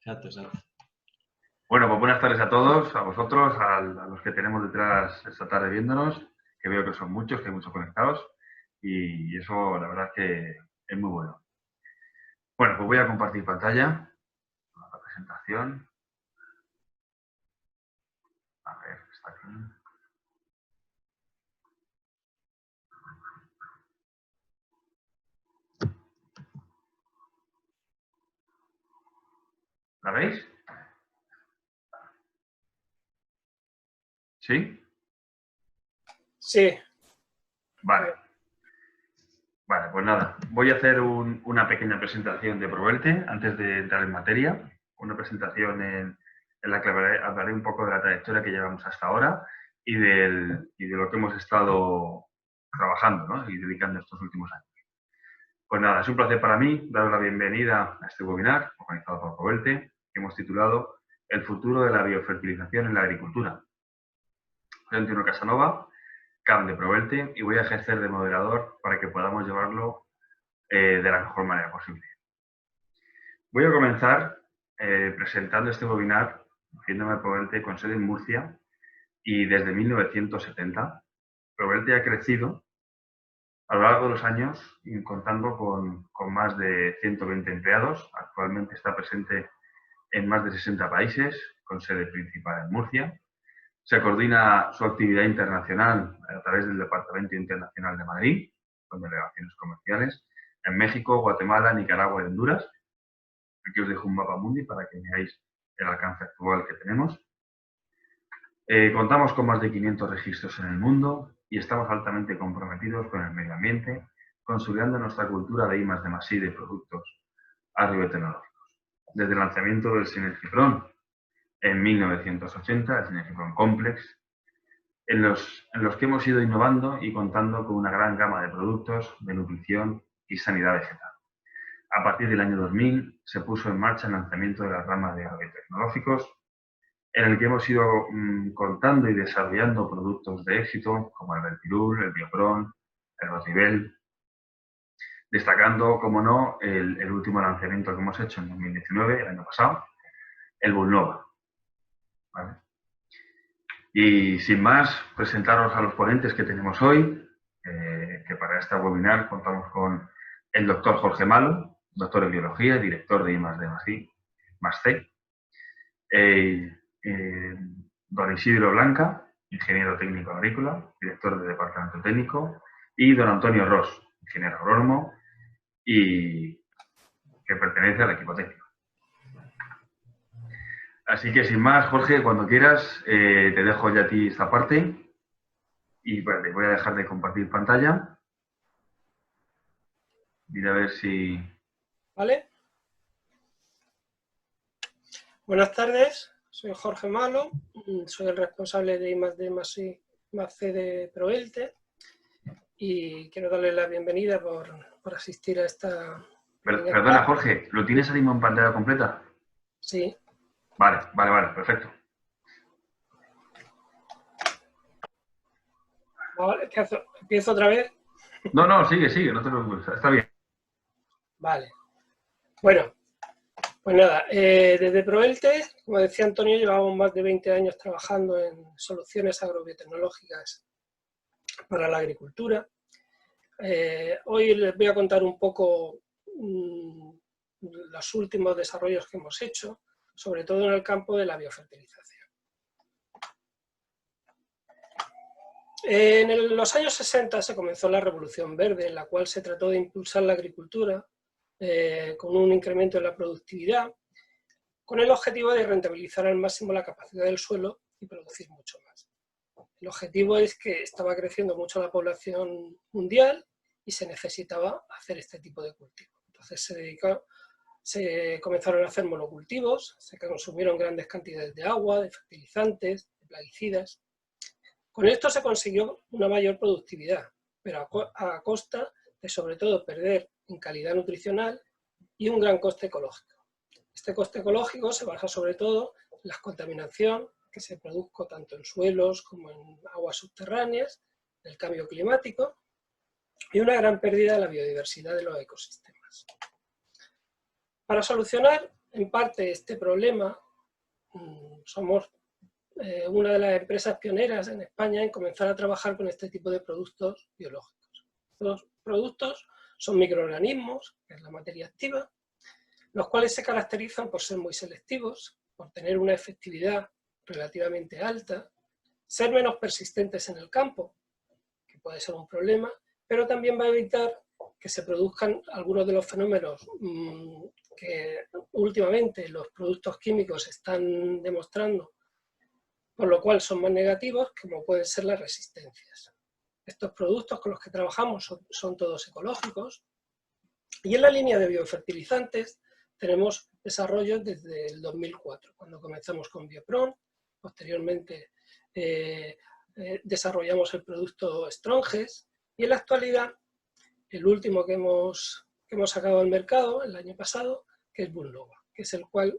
Exacto, exacto. Bueno, pues buenas tardes a todos, a vosotros, a los que tenemos detrás esta tarde viéndonos, que veo que son muchos, que hay muchos conectados, y eso la verdad es que es muy bueno. Bueno, pues voy a compartir pantalla, la presentación. A ver, está aquí. ¿La veis? ¿Sí? Sí. Vale. Vale, pues nada, voy a hacer una pequeña presentación de Provelte antes de entrar en materia. Una presentación en la que hablaré un poco de la trayectoria que llevamos hasta ahora y de lo que hemos estado trabajando, ¿no? Y dedicando estos últimos años. Pues nada, es un placer para mí daros la bienvenida a este webinar organizado por Provelte, que hemos titulado El futuro de la biofertilización en la agricultura. Soy Antonio Casanova, CAM de Provelte, y voy a ejercer de moderador para que podamos llevarlo de la mejor manera posible. Voy a comenzar presentando este webinar haciéndome Provelte con sede en Murcia y desde 1970 Provelte ha crecido a lo largo de los años, contando con más de 120 empleados. Actualmente está presente en más de 60 países, con sede principal en Murcia. Se coordina su actividad internacional a través del Departamento Internacional de Madrid, con delegaciones comerciales, en México, Guatemala, Nicaragua y Honduras. Aquí os dejo un mapa mundi para que veáis el alcance actual que tenemos. Contamos con más de 500 registros en el mundo y estamos altamente comprometidos con el medio ambiente, consolidando nuestra cultura de I+D+I de productos agrobiotecnológicos. Desde el lanzamiento del Synergipron en 1980, el Synergipron Complex, en los que hemos ido innovando y contando con una gran gama de productos de nutrición y sanidad vegetal. A partir del año 2000 se puso en marcha el lanzamiento de la rama de agrotecnológicos, en el que hemos ido contando y desarrollando productos de éxito como el Vertirul, el Biopron, el Rotivel, destacando, como no, el último lanzamiento que hemos hecho en 2019, el año pasado, el Bulnova. ¿Vale? Y sin más, presentaros a los ponentes que tenemos hoy, que para este webinar contamos con el doctor Jorge Malo, doctor en biología y director de I+D+C. Don Isidro Blanca, ingeniero técnico agrícola, director del departamento técnico, y don Antonio Ros, ingeniero agrónomo y que pertenece al equipo técnico. Así que sin más, Jorge, cuando quieras, te dejo ya a ti esta parte y bueno, te voy a dejar de compartir pantalla. Mira a ver si... ¿Vale? Buenas tardes, soy Jorge Malo, soy el responsable de I+D+C de Provelte y quiero darle la bienvenida por asistir a esta... Perdona, Jorge, ¿lo tienes ahora mismo en pantalla completa? Sí. Vale, perfecto. Vale, ¿empiezo otra vez? No, sigue, no te preocupes, está bien. Vale. Bueno, pues nada, desde Provelte, como decía Antonio, llevamos más de 20 años trabajando en soluciones agrobiotecnológicas para la agricultura. Hoy les voy a contar un poco los últimos desarrollos que hemos hecho, sobre todo en el campo de la biofertilización. En los años 60 se comenzó la Revolución Verde, en la cual se trató de impulsar la agricultura con un incremento en la productividad, con el objetivo de rentabilizar al máximo la capacidad del suelo y producir mucho más. El objetivo es que estaba creciendo mucho la población mundial y se necesitaba hacer este tipo de cultivo. Entonces se comenzaron a hacer monocultivos, se consumieron grandes cantidades de agua, de fertilizantes, de plaguicidas. Con esto se consiguió una mayor productividad, pero a costa de sobre todo perder en calidad nutricional y un gran coste ecológico. Este coste ecológico se basa sobre todo en la contaminación que se produjo tanto en suelos como en aguas subterráneas, el cambio climático y una gran pérdida de la biodiversidad de los ecosistemas. Para solucionar en parte este problema, somos una de las empresas pioneras en España en comenzar a trabajar con este tipo de productos biológicos. Los productos son microorganismos, que es la materia activa, los cuales se caracterizan por ser muy selectivos, por tener una efectividad relativamente alta, ser menos persistentes en el campo, que puede ser un problema, pero también va a evitar que se produzcan algunos de los fenómenos que últimamente los productos químicos están demostrando, por lo cual son más negativos, como pueden ser las resistencias. Estos productos con los que trabajamos son todos ecológicos, y en la línea de biofertilizantes tenemos desarrollos desde el 2004, cuando comenzamos con Biopron, posteriormente desarrollamos el producto Stronges, y en la actualidad el último que hemos sacado al mercado el año pasado, que es Bunlova, que es el cual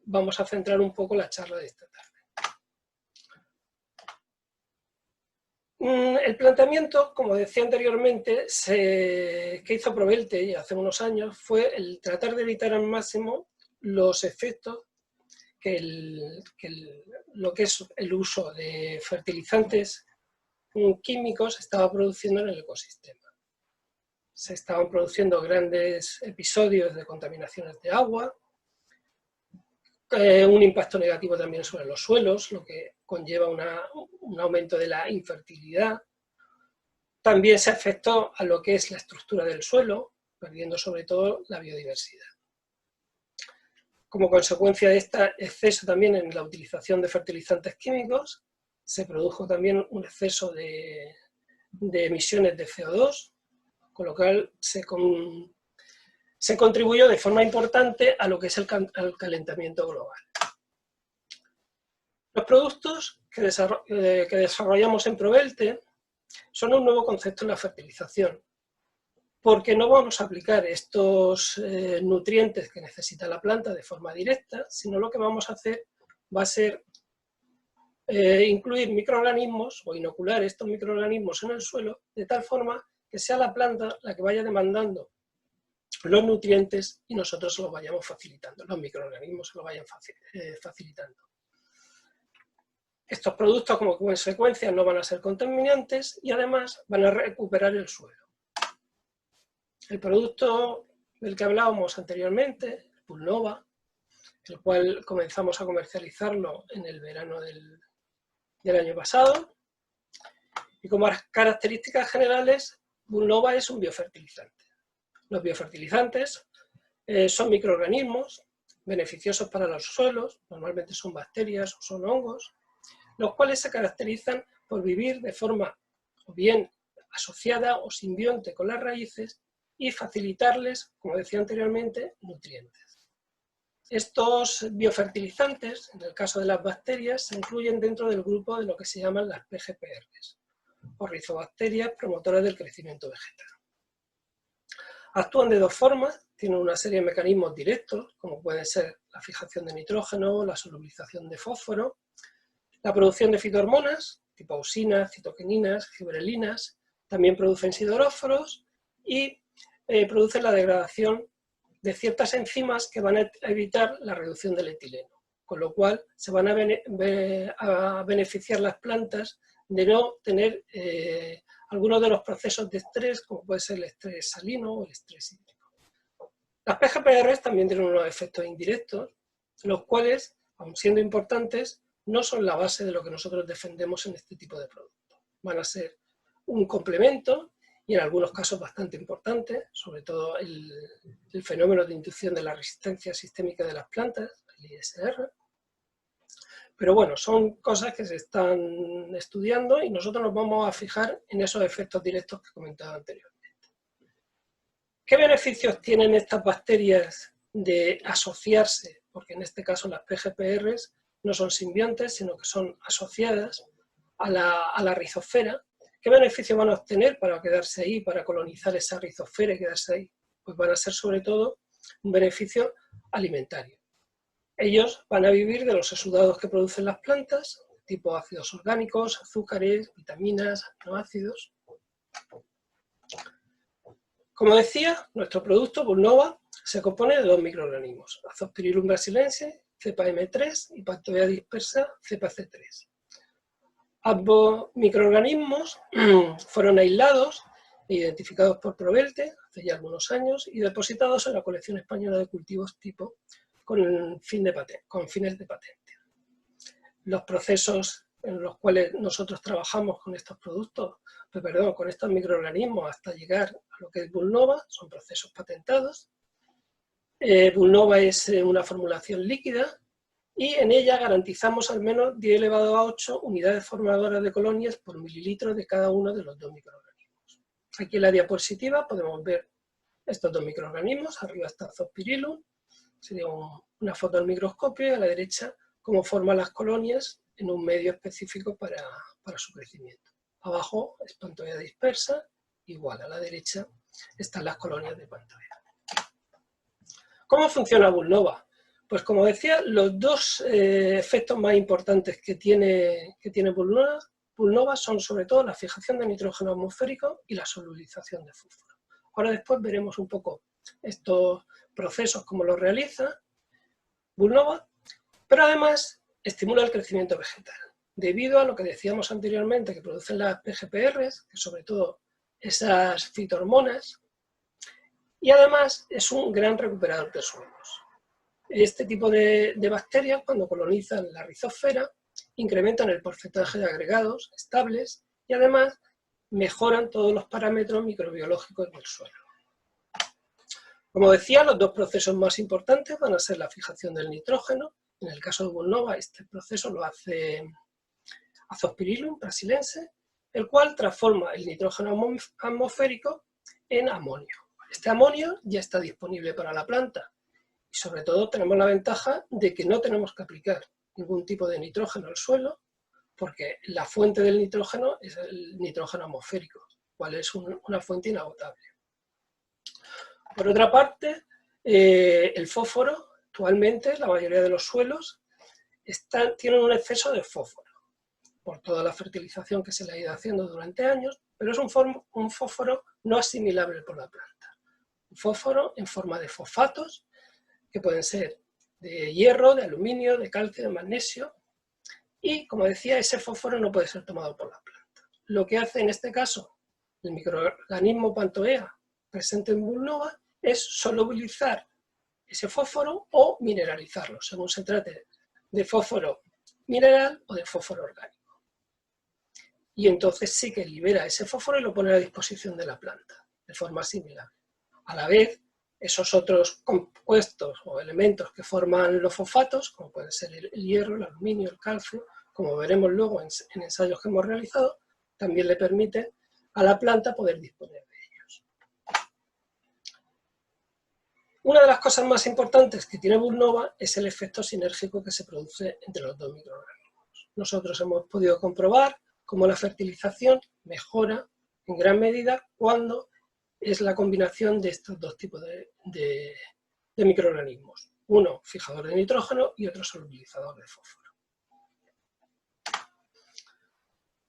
vamos a centrar un poco la charla de esta tarde. El planteamiento, como decía anteriormente, que hizo Provelte hace unos años, fue el tratar de evitar al máximo los efectos que lo que es el uso de fertilizantes químicos estaba produciendo en el ecosistema. Se estaban produciendo grandes episodios de contaminaciones de agua, un impacto negativo también sobre los suelos, lo que conlleva un aumento de la infertilidad. También se afectó a lo que es la estructura del suelo, perdiendo sobre todo la biodiversidad. Como consecuencia de este exceso también en la utilización de fertilizantes químicos, se produjo también un exceso de emisiones de CO2, con lo cual se contribuyó de forma importante a lo que es el calentamiento global. Los productos que desarrollamos en Provelte son un nuevo concepto en la fertilización, porque no vamos a aplicar estos nutrientes que necesita la planta de forma directa, sino lo que vamos a hacer va a ser incluir microorganismos o inocular estos microorganismos en el suelo de tal forma que sea la planta la que vaya demandando los nutrientes y nosotros se los vayamos facilitando, los microorganismos se los vayan facilitando. Estos productos como consecuencia no van a ser contaminantes y además van a recuperar el suelo. El producto del que hablábamos anteriormente, Bunlova, el cual comenzamos a comercializarlo en el verano del año pasado, y como características generales, Bunlova es un biofertilizante. Los biofertilizantes son microorganismos beneficiosos para los suelos, normalmente son bacterias o son hongos, los cuales se caracterizan por vivir de forma o bien asociada o simbionte con las raíces y facilitarles, como decía anteriormente, nutrientes. Estos biofertilizantes, en el caso de las bacterias, se incluyen dentro del grupo de lo que se llaman las PGPRs, o rizobacterias promotoras del crecimiento vegetal. Actúan de dos formas, tienen una serie de mecanismos directos, como puede ser la fijación de nitrógeno, la solubilización de fósforo, la producción de fitohormonas, tipo auxinas, citoquininas, gibrelinas, también producen sideróforos y producen la degradación de ciertas enzimas que van a evitar la reducción del etileno, con lo cual se van a beneficiar las plantas de no tener algunos de los procesos de estrés, como puede ser el estrés salino o el estrés hídrico. Las PGPRs también tienen unos efectos indirectos, los cuales, aun siendo importantes, no son la base de lo que nosotros defendemos en este tipo de productos. Van a ser un complemento y en algunos casos bastante importante, sobre todo el fenómeno de inducción de la resistencia sistémica de las plantas, el ISR. Pero bueno, son cosas que se están estudiando y nosotros nos vamos a fijar en esos efectos directos que comentaba anteriormente. ¿Qué beneficios tienen estas bacterias de asociarse? Porque en este caso las PGPRs no son simbiontes, sino que son asociadas a la rizosfera. ¿Qué beneficios van a obtener para quedarse ahí, para colonizar esa rizosfera y quedarse ahí? Pues van a ser sobre todo un beneficio alimentario. Ellos van a vivir de los exudados que producen las plantas, tipo ácidos orgánicos, azúcares, vitaminas, aminoácidos. Como decía, nuestro producto Bulnova se compone de dos microorganismos, Azospirillum brasiliensis, cepa M3 y Pantoea dispersa, cepa C3. Ambos microorganismos fueron aislados e identificados por Provelte hace ya algunos años y depositados en la colección española de cultivos tipo con fines de patente. Los procesos en los cuales nosotros trabajamos con estos productos, con estos microorganismos hasta llegar a lo que es Bulnova, son procesos patentados. Bulnova es una formulación líquida y en ella garantizamos al menos 10 elevado a 8 unidades formadoras de colonias por mililitro de cada uno de los dos microorganismos. Aquí en la diapositiva podemos ver estos dos microorganismos, arriba está Azospirillum, sería una foto al microscopio, y a la derecha cómo forman las colonias en un medio específico para su crecimiento. Abajo es Pantoea dispersa, igual a la derecha están las colonias de Pantoea. ¿Cómo funciona Bulnova? Pues como decía, los dos efectos más importantes que tiene Bulnova son sobre todo la fijación de nitrógeno atmosférico y la solubilización de fósforo. Ahora después veremos un poco estos procesos, cómo los realiza Bulnova, pero además estimula el crecimiento vegetal, debido a lo que decíamos anteriormente que producen las PGPRs, que sobre todo esas fitohormonas, y además es un gran recuperador de suelos. Este tipo de bacterias, cuando colonizan la rizosfera, incrementan el porcentaje de agregados estables y además mejoran todos los parámetros microbiológicos del suelo. Como decía, los dos procesos más importantes van a ser la fijación del nitrógeno. En el caso de Bulnova, este proceso lo hace Azospirillum brasiliensis, el cual transforma el nitrógeno atmosférico en amonio. Este amonio ya está disponible para la planta y sobre todo tenemos la ventaja de que no tenemos que aplicar ningún tipo de nitrógeno al suelo porque la fuente del nitrógeno es el nitrógeno atmosférico, cual es una fuente inagotable. Por otra parte, el fósforo, actualmente la mayoría de los suelos tienen un exceso de fósforo por toda la fertilización que se le ha ido haciendo durante años, pero es un fósforo no asimilable por la planta. Un fósforo en forma de fosfatos, que pueden ser de hierro, de aluminio, de calcio, de magnesio, y como decía, ese fósforo no puede ser tomado por la planta. Lo que hace en este caso el microorganismo Pantoea presente en Bulnova es solubilizar ese fósforo o mineralizarlo, según se trate de fósforo mineral o de fósforo orgánico. Y entonces sí que libera ese fósforo y lo pone a disposición de la planta, de forma similar. A la vez, esos otros compuestos o elementos que forman los fosfatos, como pueden ser el hierro, el aluminio, el calcio, como veremos luego en ensayos que hemos realizado, también le permite a la planta poder disponer de ellos. Una de las cosas más importantes que tiene Bulnova es el efecto sinérgico que se produce entre los dos microorganismos. Nosotros hemos podido comprobar cómo la fertilización mejora en gran medida cuando es la combinación de estos dos tipos de microorganismos. Uno fijador de nitrógeno y otro solubilizador de fósforo.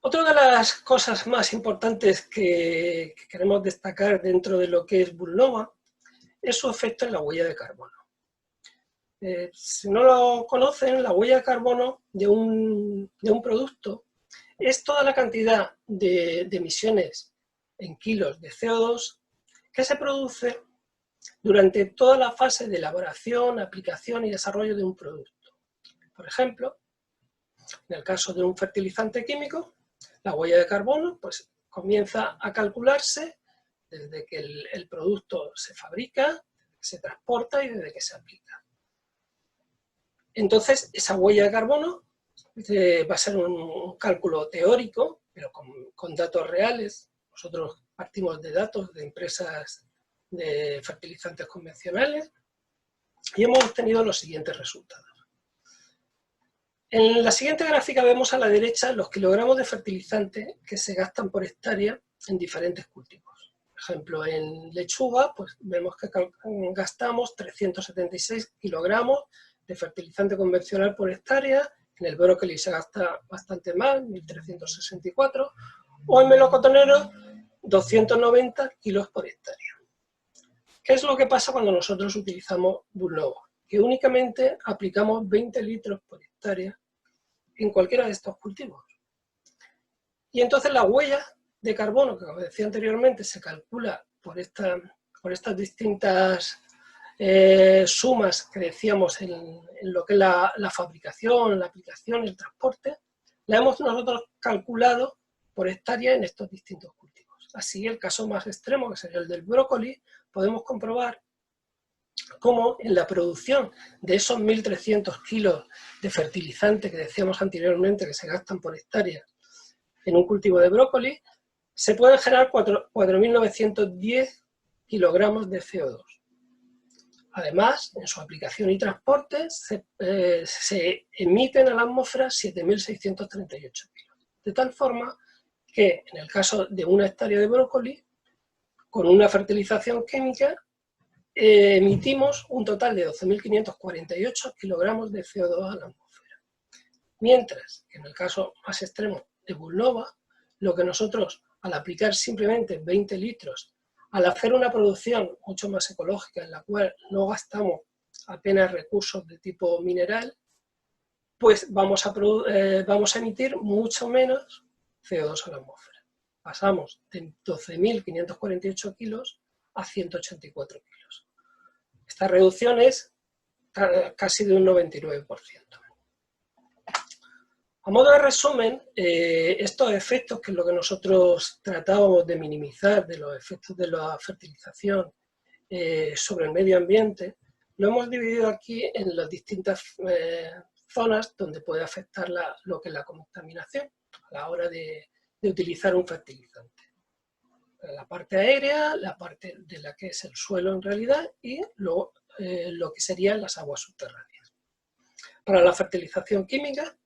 Otra de las cosas más importantes que queremos destacar dentro de lo que es Bulnova es su efecto en la huella de carbono. Si no lo conocen, la huella de carbono de un producto es toda la cantidad de emisiones en kilos de CO2 que se produce durante toda la fase de elaboración, aplicación y desarrollo de un producto. Por ejemplo, en el caso de un fertilizante químico, la huella de carbono pues, comienza a calcularse desde que el producto se fabrica, se transporta y desde que se aplica. Entonces, esa huella de carbono va a ser un cálculo teórico, pero con datos reales. Nosotros partimos de datos de empresas de fertilizantes convencionales y hemos obtenido los siguientes resultados. En la siguiente gráfica vemos a la derecha los kilogramos de fertilizante que se gastan por hectárea en diferentes cultivos. Por ejemplo, en lechuga pues vemos que gastamos 376 kilogramos de fertilizante convencional por hectárea, en el brócoli se gasta bastante más, 1.364, o en melocotonero 290 kilos por hectárea. ¿Qué es lo que pasa cuando nosotros utilizamos Bulnova? Que únicamente aplicamos 20 litros por hectárea en cualquiera de estos cultivos. Y entonces la huella de carbono, que como decía anteriormente, se calcula por estas distintas sumas que decíamos en lo que es la fabricación, la aplicación, el transporte, la hemos nosotros calculado por hectárea en estos distintos cultivos. Así, el caso más extremo, que sería el del brócoli, podemos comprobar cómo en la producción de esos 1.300 kilos de fertilizante que decíamos anteriormente que se gastan por hectárea en un cultivo de brócoli, se pueden generar 4.910 kilogramos de CO2. Además, en su aplicación y transporte se emiten a la atmósfera 7.638 kilos. De tal forma que en el caso de una hectárea de brócoli, con una fertilización química, emitimos un total de 12.548 kilogramos de CO2 a la atmósfera. Mientras que en el caso más extremo de Bulnova, lo que nosotros, al aplicar simplemente 20 litros, al hacer una producción mucho más ecológica, en la cual no gastamos apenas recursos de tipo mineral, pues vamos a emitir mucho menos CO2 a la atmósfera. Pasamos de 12.548 kilos a 184 kilos. Esta reducción es casi de un 99%. A modo de resumen, estos efectos, que es lo que nosotros tratábamos de minimizar, de los efectos de la fertilización sobre el medio ambiente, lo hemos dividido aquí en las distintas zonas donde puede afectar lo que es la contaminación a la hora de utilizar un fertilizante. La parte aérea, la parte de la que es el suelo en realidad y luego lo que serían las aguas subterráneas. Para la fertilización química,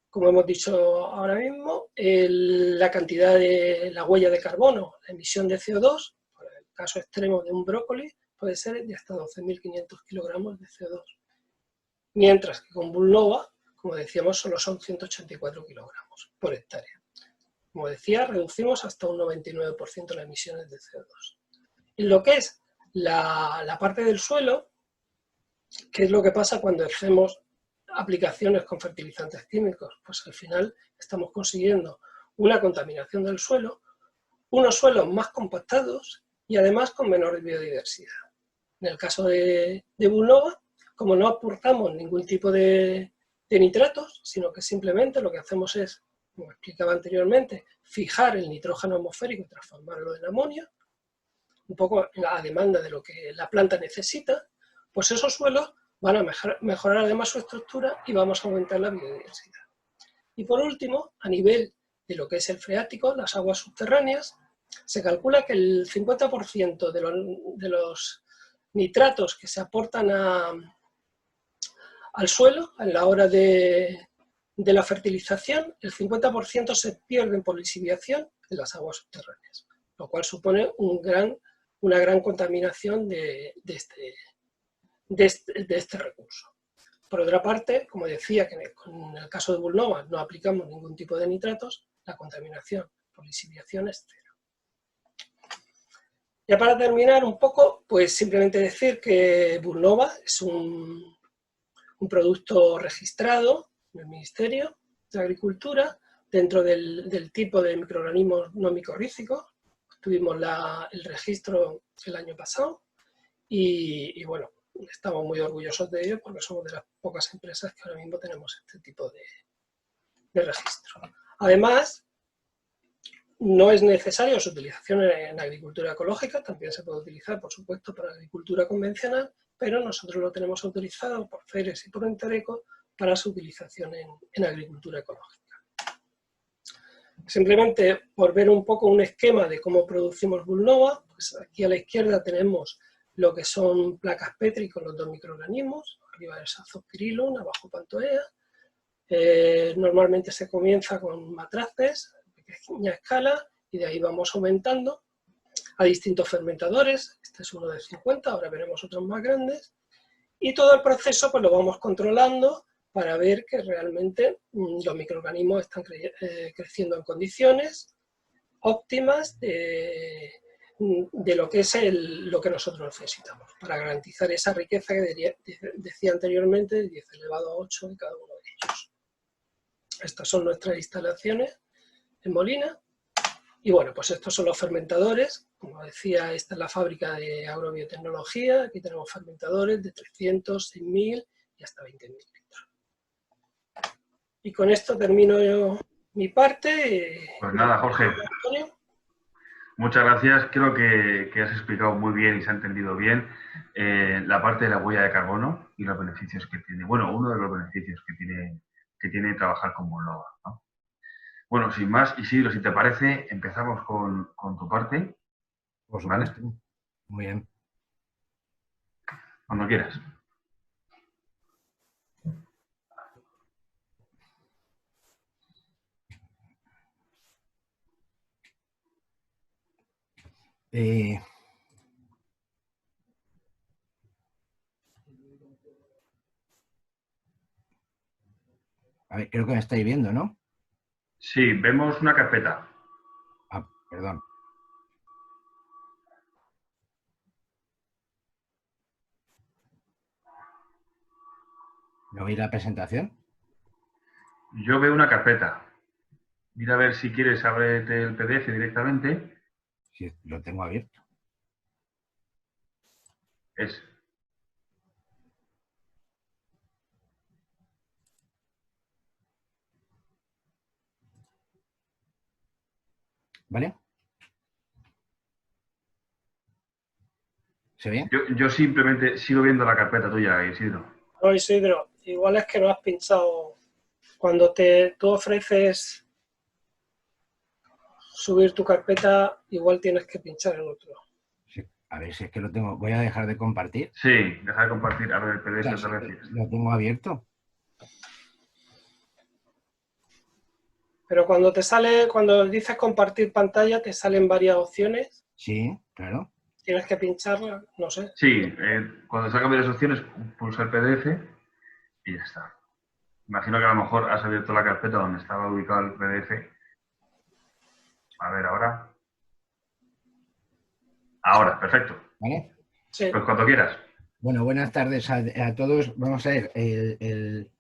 como hemos dicho ahora mismo, la cantidad de la huella de carbono, la emisión de CO2, por el caso extremo de un brócoli, puede ser de hasta 12.500 kilogramos de CO2. Mientras que con Bulnova, como decíamos, solo son 184 kilogramos por hectárea. Como decía, reducimos hasta un 99% las emisiones de CO2. En lo que es la parte del suelo, ¿qué es lo que pasa cuando hacemos aplicaciones con fertilizantes químicos? Pues al final estamos consiguiendo una contaminación del suelo, unos suelos más compactados y además con menor biodiversidad. En el caso de Bulnova, como no aportamos ningún tipo de nitratos, sino que simplemente lo que hacemos es, como explicaba anteriormente, fijar el nitrógeno atmosférico y transformarlo en amonio, un poco a demanda de lo que la planta necesita, pues esos suelos van a mejorar además su estructura y vamos a aumentar la biodiversidad. Y por último, a nivel de lo que es el freático, las aguas subterráneas, se calcula que el 50% de los nitratos que se aportan al suelo a la hora de la fertilización, el 50% se pierde por lisiviación en las aguas subterráneas, lo cual supone una gran contaminación de este recurso. Por otra parte, como decía, que en el caso de Bulnova no aplicamos ningún tipo de nitratos, la contaminación por lisiviación es cero. Ya para terminar un poco, pues simplemente decir que Bulnova es un producto registrado en el Ministerio de Agricultura dentro del tipo de microorganismos no micorrízicos. Tuvimos el registro el año pasado y bueno, estamos muy orgullosos de ello porque somos de las pocas empresas que ahora mismo tenemos este tipo de registro. Además, no es necesario su utilización en agricultura ecológica, también se puede utilizar, por supuesto, para agricultura convencional, pero nosotros lo tenemos autorizado por CERES y por Entereco para su utilización en agricultura ecológica. Simplemente por ver un poco un esquema de cómo producimos Bulnova, pues aquí a la izquierda tenemos lo que son placas Petri con los dos microorganismos, arriba el Saxospirillum, abajo Pantoea. Normalmente se comienza con matraces, a pequeña escala, y de ahí vamos aumentando a distintos fermentadores. Este es uno de 50, ahora veremos otros más grandes. Y todo el proceso pues lo vamos controlando para ver que realmente los microorganismos están creciendo en condiciones óptimas de lo que es lo que nosotros necesitamos para garantizar esa riqueza que decía anteriormente, 10 elevado a 8 de cada uno de ellos. Estas son nuestras instalaciones en Molina. Y bueno, pues estos son los fermentadores. Como decía, esta es la fábrica de agrobiotecnología. Aquí tenemos fermentadores de 300, 6.000 y hasta 20.000 litros. Y con esto termino yo mi parte. Pues nada, Jorge. Muchas gracias. Creo que has explicado muy bien y se ha entendido bien la parte de la huella de carbono y los beneficios que tiene. Bueno, uno de los beneficios que tiene trabajar con Bulnova, ¿no? Bueno, sin más, Isidro, si te parece, empezamos con tu parte. Por supuesto. ¿Vale? Muy bien. Cuando quieras. A ver, creo que me estáis viendo, ¿no? Sí, vemos una carpeta. Ah, perdón. ¿No veis la presentación? Yo veo una carpeta. Mira a ver si quieres ábrete el PDF directamente. Sí, lo tengo abierto. Es. ¿Vale? ¿Se ve? Yo simplemente sigo viendo la carpeta tuya, Isidro. No, Isidro, igual es que no has pinchado. Cuando tú ofreces subir tu carpeta, igual tienes que pinchar en otro. Sí. A ver si es que lo tengo. Voy a dejar de compartir. Sí, deja de compartir. A ver, el PDF Claro, otra vez. lo tengo abierto. Pero cuando cuando dices compartir pantalla, te salen varias opciones. Sí, claro. Tienes que pincharla, no sé. Sí, cuando salgan varias opciones, pulsa el PDF y ya está. Imagino que a lo mejor has abierto la carpeta donde estaba ubicado el PDF. A ver, ahora. Ahora, perfecto. ¿Vale? Sí. Pues cuando quieras. Bueno, buenas tardes a todos. Vamos a ver, el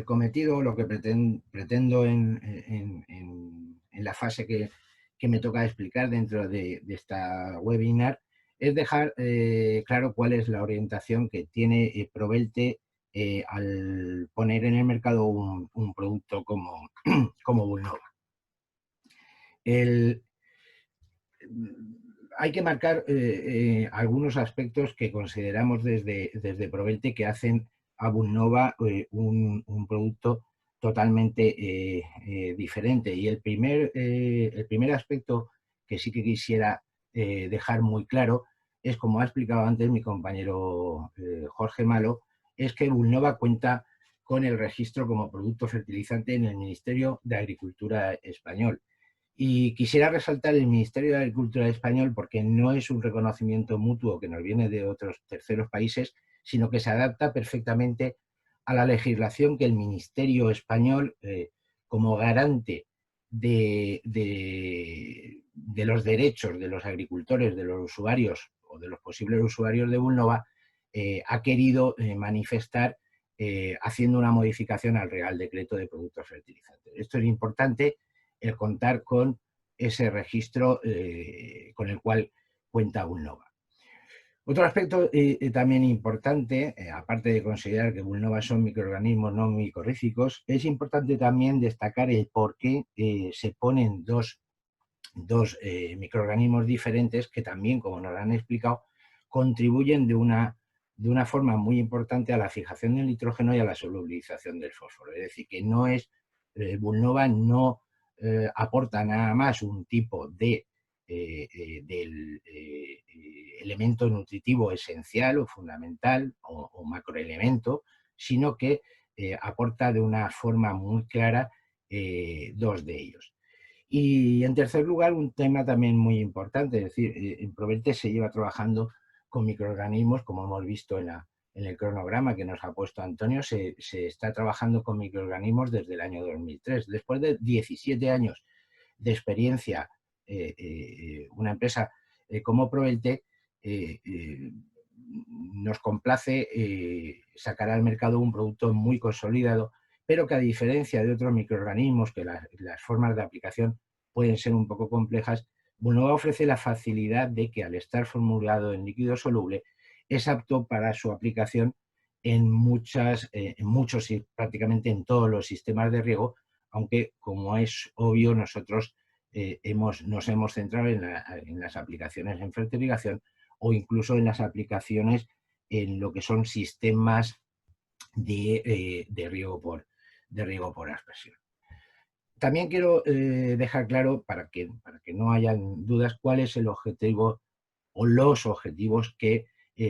cometido, lo que pretendo en la fase que me toca explicar dentro de esta webinar es dejar claro cuál es la orientación que tiene Provelte al poner en el mercado un producto como Bulnova. Hay que marcar algunos aspectos que consideramos desde Provelte que hacen a Bulnova un producto totalmente diferente. Y el primer aspecto que sí que quisiera dejar muy claro es, como ha explicado antes mi compañero Jorge Malo, es que Bulnova cuenta con el registro como producto fertilizante en el Ministerio de Agricultura español. Y quisiera resaltar el Ministerio de Agricultura español porque no es un reconocimiento mutuo que nos viene de otros terceros países, sino que se adapta perfectamente a la legislación que el Ministerio español, como garante de los derechos de los agricultores, de los usuarios o de los posibles usuarios de Bulnova, ha querido manifestar haciendo una modificación al Real Decreto de Productos Fertilizantes. Esto es importante, el contar con ese registro con el cual cuenta Bulnova. Otro aspecto también importante, aparte de considerar que Bulnova son microorganismos no micorríficos, es importante también destacar el por qué se ponen dos microorganismos diferentes que también, como nos han explicado, contribuyen de una forma muy importante a la fijación del nitrógeno y a la solubilización del fósforo. Es decir, que no es, Bulnova no aporta nada más un tipo de elemento nutritivo esencial o fundamental o macroelemento, sino que aporta de una forma muy clara dos de ellos. Y en tercer lugar, un tema también muy importante, es decir, en Provelte se lleva trabajando con microorganismos, como hemos visto en el cronograma que nos ha puesto Antonio, se está trabajando con microorganismos desde el año 2003. Después de 17 años de experiencia, una empresa como Provelte, nos complace sacar al mercado un producto muy consolidado, pero que a diferencia de otros microorganismos que las formas de aplicación pueden ser un poco complejas, Bulnova ofrece la facilidad de que al estar formulado en líquido soluble es apto para su aplicación en muchos y prácticamente en todos los sistemas de riego, aunque como es obvio nosotros nos hemos centrado en las aplicaciones en fertilización o incluso en las aplicaciones en lo que son sistemas de riego por aspersión. También quiero dejar claro, para que no hayan dudas, cuál es el objetivo o los objetivos que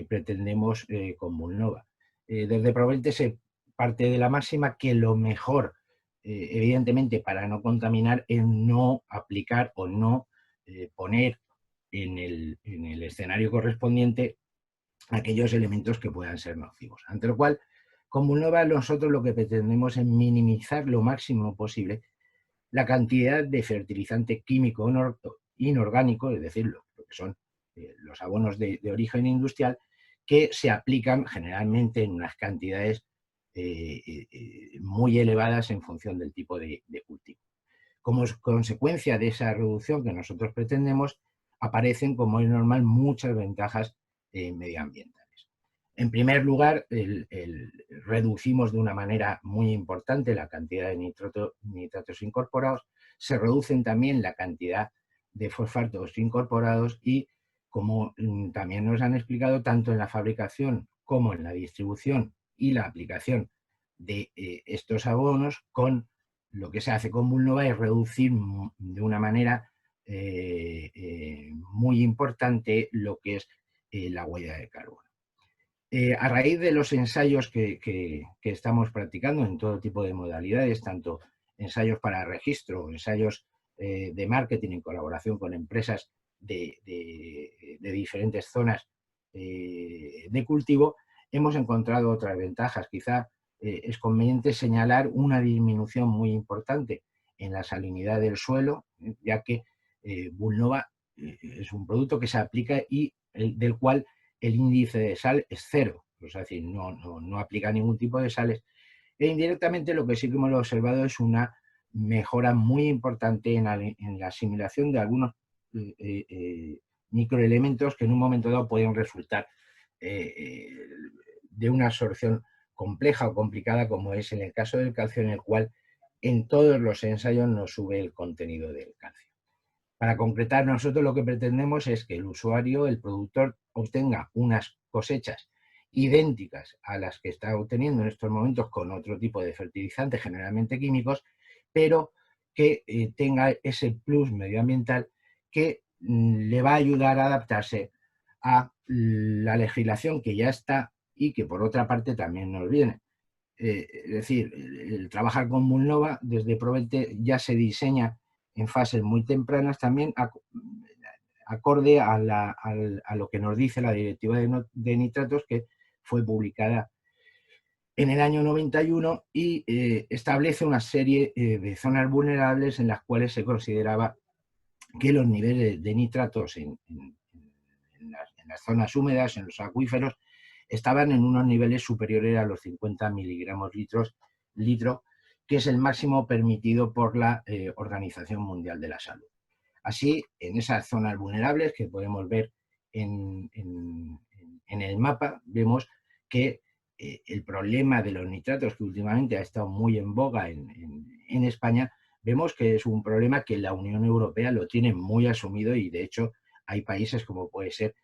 pretendemos con Bulnova. Desde Provelte se parte de la máxima que lo mejor, evidentemente, para no contaminar, es no aplicar o no poner en el escenario correspondiente aquellos elementos que puedan ser nocivos. Ante lo cual, con Bulnova nosotros lo que pretendemos es minimizar lo máximo posible la cantidad de fertilizante químico inorgánico, es decir, lo que son los abonos de origen industrial, que se aplican generalmente en unas cantidades muy elevadas en función del tipo de cultivo. Como consecuencia de esa reducción que nosotros pretendemos, aparecen, como es normal, muchas ventajas medioambientales. En primer lugar, reducimos de una manera muy importante la cantidad de nitratos incorporados, se reducen también la cantidad de fosfatos incorporados y, como también nos han explicado, tanto en la fabricación como en la distribución y la aplicación de estos abonos, con lo que se hace con Bulnova es reducir de una manera muy importante lo que es la huella de carbono. A raíz de los ensayos que estamos practicando en todo tipo de modalidades, tanto ensayos para registro, ensayos de marketing en colaboración con empresas de diferentes zonas de cultivo, hemos encontrado otras ventajas. Quizá es conveniente señalar una disminución muy importante en la salinidad del suelo, ya que Bulnova es un producto que se aplica y del cual el índice de sal es cero, es decir, no aplica ningún tipo de sales. E indirectamente lo que sí que hemos observado es una mejora muy importante en la asimilación de algunos microelementos que en un momento dado pueden resultar de una absorción compleja o complicada, como es en el caso del calcio, en el cual en todos los ensayos nos sube el contenido del calcio. Para concretar, nosotros lo que pretendemos es que el usuario, el productor, obtenga unas cosechas idénticas a las que está obteniendo en estos momentos con otro tipo de fertilizantes, generalmente químicos, pero que tenga ese plus medioambiental que le va a ayudar a adaptarse a la legislación que ya está y que por otra parte también nos viene. Es decir, el trabajar con Bulnova desde Provelte ya se diseña en fases muy tempranas también acorde a lo que nos dice la Directiva de Nitratos, que fue publicada en el año 91 y establece una serie de zonas vulnerables en las cuales se consideraba que los niveles de nitratos en las zonas húmedas, en los acuíferos, estaban en unos niveles superiores a los 50 miligramos litro, que es el máximo permitido por la Organización Mundial de la Salud. Así, en esas zonas vulnerables que podemos ver en el mapa, vemos que el problema de los nitratos, que últimamente ha estado muy en boga en España, vemos que es un problema que la Unión Europea lo tiene muy asumido y, de hecho, hay países como puede ser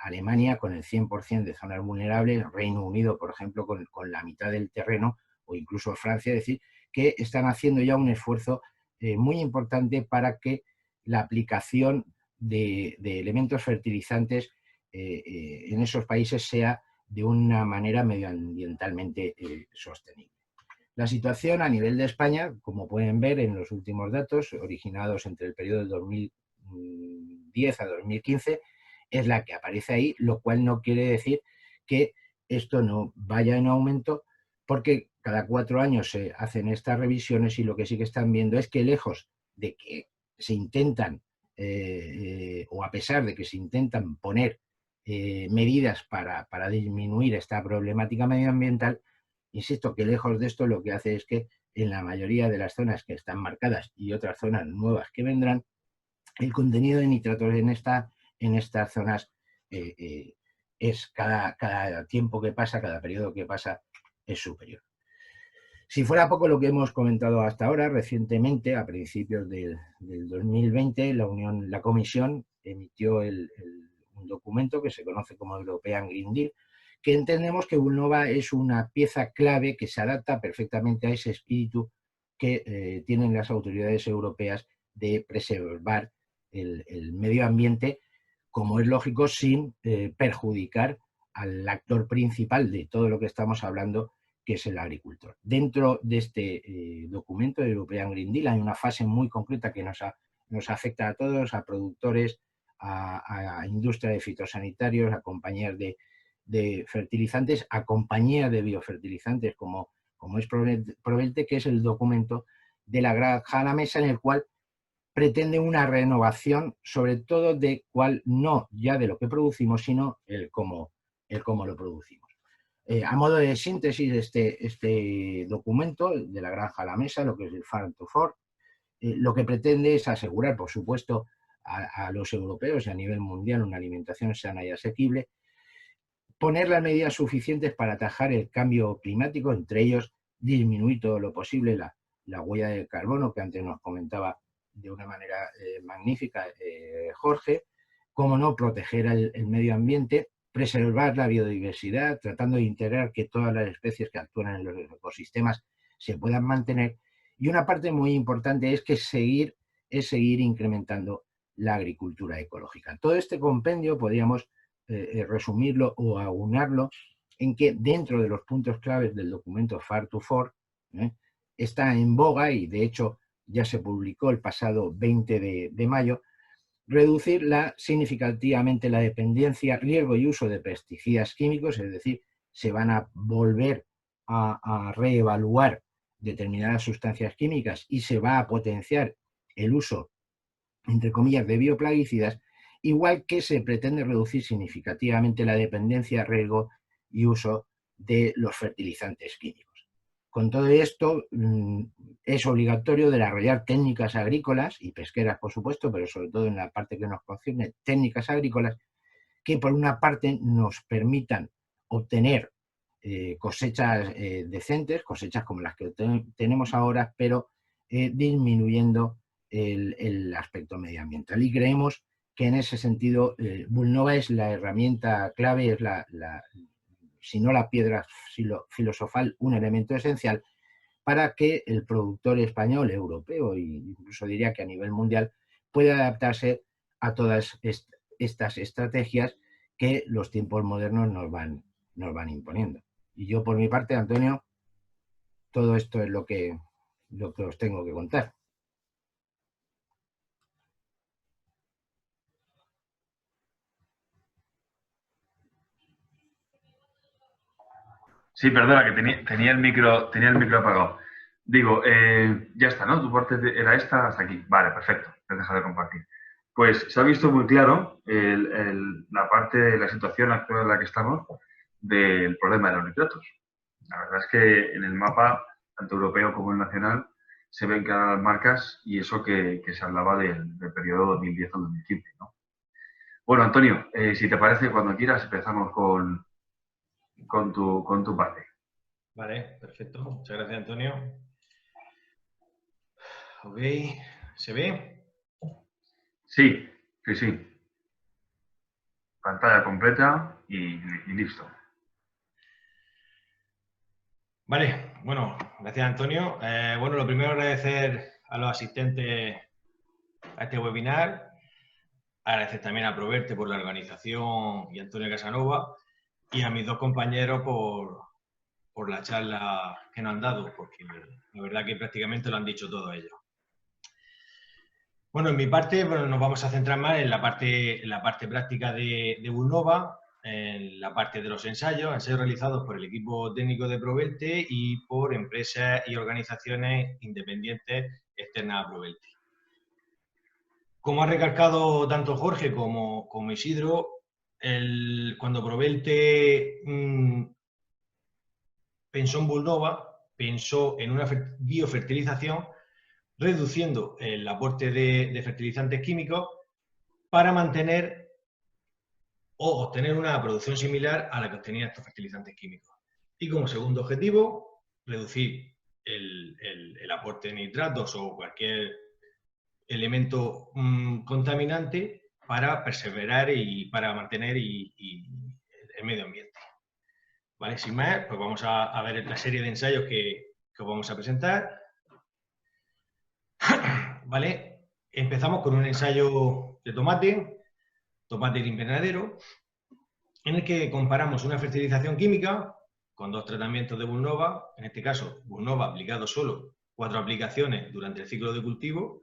Alemania con el 100% de zonas vulnerables, Reino Unido, por ejemplo, con la mitad del terreno, o incluso Francia, es decir, que están haciendo ya un esfuerzo muy importante para que la aplicación de elementos fertilizantes en esos países sea de una manera medioambientalmente sostenible. La situación a nivel de España, como pueden ver en los últimos datos, originados entre el periodo de 2010 a 2015, es la que aparece ahí, lo cual no quiere decir que esto no vaya en aumento, porque cada 4 años se hacen estas revisiones y lo que sí que están viendo es que, lejos de que se intentan o a pesar de que se intentan poner medidas para disminuir esta problemática medioambiental, insisto que lejos de esto lo que hace es que en la mayoría de las zonas que están marcadas y otras zonas nuevas que vendrán, el contenido de nitratos en estas zonas es cada tiempo que pasa, cada periodo que pasa, es superior. Si fuera poco lo que hemos comentado hasta ahora, recientemente, a principios del 2020, la Comisión emitió un documento que se conoce como European Green Deal, que entendemos que Vulnova es una pieza clave que se adapta perfectamente a ese espíritu que tienen las autoridades europeas de preservar el medio ambiente, como es lógico, sin perjudicar al actor principal de todo lo que estamos hablando, que es el agricultor. Dentro de este documento de European Green Deal hay una fase muy concreta que nos afecta a todos, a productores, a industria de fitosanitarios, a compañías de fertilizantes, a compañías de biofertilizantes como es Provelte, que es el documento de la granja a la mesa, en el cual pretende una renovación, sobre todo de cuál, no ya de lo que producimos, sino el cómo lo producimos. A modo de síntesis, este documento de la granja a la mesa, lo que es el Farm to Fork, lo que pretende es asegurar, por supuesto, a los europeos y a nivel mundial una alimentación sana y asequible, poner las medidas suficientes para atajar el cambio climático, entre ellos disminuir todo lo posible la huella de carbono, que antes nos comentaba de una manera magnífica Jorge, cómo no proteger el medio ambiente, preservar la biodiversidad, tratando de integrar que todas las especies que actúan en los ecosistemas se puedan mantener. Y una parte muy importante es seguir incrementando la agricultura ecológica. Todo este compendio podríamos resumirlo o aunarlo en que dentro de los puntos claves del documento Farm to Fork está en boga, y de hecho ya se publicó el pasado 20 de mayo, reducir significativamente la dependencia, riesgo y uso de pesticidas químicos, es decir, se van a volver a reevaluar determinadas sustancias químicas y se va a potenciar el uso, entre comillas, de bioplaguicidas, igual que se pretende reducir significativamente la dependencia, riesgo y uso de los fertilizantes químicos. Con todo esto, es obligatorio desarrollar técnicas agrícolas y pesqueras, por supuesto, pero sobre todo en la parte que nos concierne, técnicas agrícolas que por una parte nos permitan obtener cosechas decentes, cosechas como las que tenemos ahora, pero disminuyendo el aspecto medioambiental. Y creemos que en ese sentido Vulnova es la herramienta clave, es si no la piedra filosofal, un elemento esencial para que el productor español, europeo e incluso diría que a nivel mundial pueda adaptarse a todas estas estrategias que los tiempos modernos nos van imponiendo. Y yo por mi parte, Antonio, todo esto es lo que os tengo que contar. Sí, perdona, que tenía el micro apagado. Digo, ya está, ¿no? Tu parte era esta hasta aquí. Vale, perfecto. Te he dejado de compartir. Pues se ha visto muy claro la parte de la situación actual en la que estamos del problema de los nitratos. La verdad es que en el mapa, tanto europeo como el nacional, se ven claras las marcas y eso que se hablaba del periodo 2010 al 2015, ¿no? Bueno, Antonio, si te parece, cuando quieras empezamos con tu parte. Vale, perfecto. Muchas gracias, Antonio. Ok, ¿se ve? Sí. Pantalla completa y listo. Vale, bueno, gracias, Antonio. Bueno, lo primero, agradecer a los asistentes a este webinar. Agradecer también a Provelte por la organización y a Antonio Casanova y a mis dos compañeros por la charla que nos han dado, porque la verdad que prácticamente lo han dicho todos ellos. Bueno, en mi parte, bueno, nos vamos a centrar más en la parte práctica de Vulnova, en la parte de los ensayos realizados por el equipo técnico de Provelte y por empresas y organizaciones independientes externas a Provelte. Como ha recalcado tanto Jorge como Isidro, cuando Provelte pensó en Bulnova, pensó en una biofertilización reduciendo el aporte de fertilizantes químicos para mantener o obtener una producción similar a la que obtenían estos fertilizantes químicos. Y como segundo objetivo, reducir el aporte de nitratos o cualquier elemento contaminante para perseverar y para mantener el medio ambiente. ¿Vale? Sin más, pues vamos a ver la serie de ensayos que os vamos a presentar. ¿Vale? Empezamos con un ensayo de tomate de invernadero, en el que comparamos una fertilización química con 2 tratamientos de Bulnova, en este caso Bulnova aplicado solo 4 aplicaciones durante el ciclo de cultivo,